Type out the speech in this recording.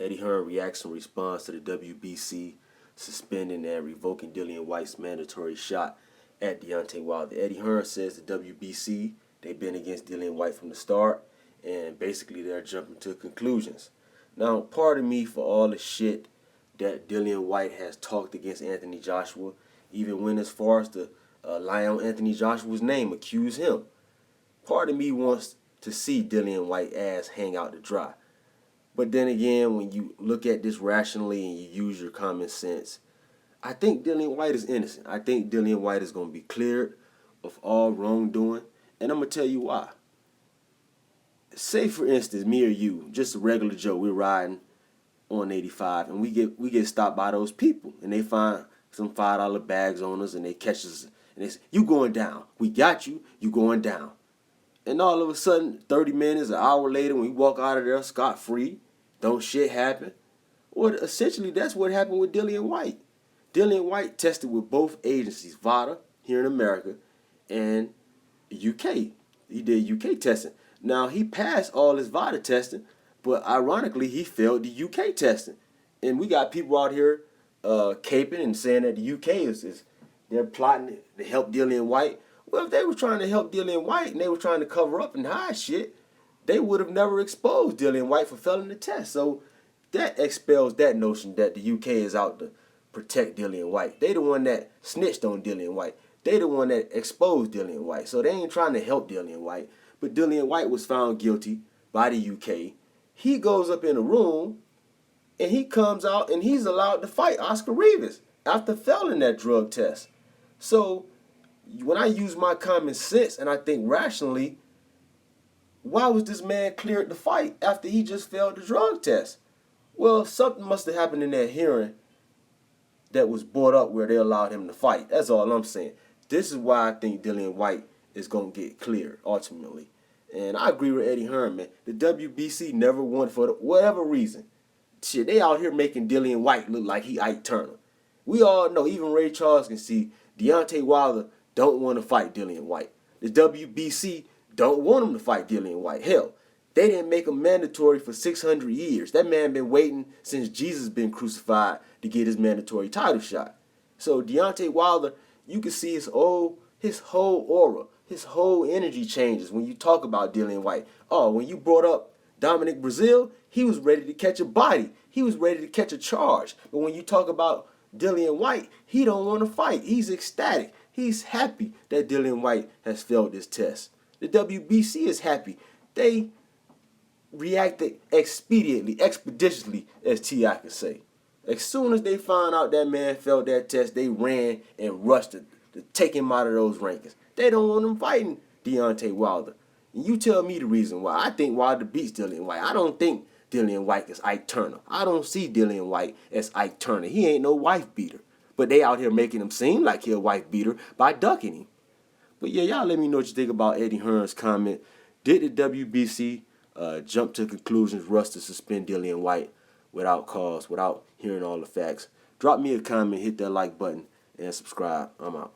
Eddie Hearn reacts and responds to the WBC suspending and revoking Dillian Whyte's mandatory shot at Deontay Wilder. Eddie Hearn says the WBC, they've been against Dillian Whyte from the start, and basically they're jumping to conclusions. Now, pardon me for all the shit that Dillian Whyte has talked against Anthony Joshua, even went as far as to lie on Anthony Joshua's name, accuse him. Part of me wants to see Dillian Whyte ass hang out to dry. But then again, when you look at this rationally and you use your common sense, I think Dillian Whyte is innocent. I think Dillian Whyte is going to be cleared of all wrongdoing. And I'm going to tell you why. Say, for instance, me or you, just a regular Joe, we're riding on 85 and we get stopped by those people. And they find some $5 bags on us and they catch us. And they say, you going down. We got you. You going down. And all of a sudden, 30 minutes, an hour later, when we walk out of there scot-free, don't shit happen. Well, essentially, that's what happened with Dillian Whyte. Dillian Whyte tested with both agencies, VADA here in America and UK. He did UK testing. Now, he passed all his VADA testing, but ironically, he failed the UK testing. And we got people out here caping and saying that the UK they're plotting to help Dillian Whyte. Well, if they were trying to help Dillian Whyte and they were trying to cover up and hide shit, they would have never exposed Dillian Whyte for failing the test. So that expels that notion that the UK is out to protect Dillian Whyte. They the one that snitched on Dillian Whyte. They the one that exposed Dillian Whyte. So they ain't trying to help Dillian Whyte. But Dillian Whyte was found guilty by the UK. He goes up in a room and he comes out and he's allowed to fight Oscar Rivas after failing that drug test. So when I use my common sense and I think rationally, why was this man cleared to fight after he just failed the drug test? Well, something must have happened in that hearing that was brought up where they allowed him to fight. That's all I'm saying. This is why I think Dillian Whyte is going to get cleared ultimately. And I agree with Eddie Hearn, man. The WBC never won for whatever reason. Shit, they out here making Dillian Whyte look like he Ike Turner. We all know, even Ray Charles can see, Deontay Wilder don't want to fight Dillian Whyte. The WBC don't want him to fight Dillian Whyte. Hell, they didn't make him mandatory for 600 years. That man been waiting since Jesus been crucified to get his mandatory title shot. So Deontay Wilder, you can see his whole aura, his whole energy changes when you talk about Dillian Whyte. Oh, when you brought up Dominic Brazil, he was ready to catch a body. He was ready to catch a charge. But when you talk about Dillian Whyte, he don't want to fight. He's ecstatic. He's happy that Dillian Whyte has failed this test. The WBC is happy. They reacted expeditiously, as T.I. could say. As soon as they found out that man failed that test, they ran and rushed to take him out of those rankings. They don't want him fighting Deontay Wilder. And you tell me the reason why. I think Wilder beats Dillian Whyte. I don't think Dillian Whyte is Ike Turner. I don't see Dillian Whyte as Ike Turner. He ain't no wife beater. But they out here making him seem like he a wife beater by ducking him. But yeah, y'all let me know what you think about Eddie Hearn's comment. Did the WBC jump to conclusions, rush to suspend Dillian Whyte without cause, without hearing all the facts? Drop me a comment, hit that like button, and subscribe. I'm out.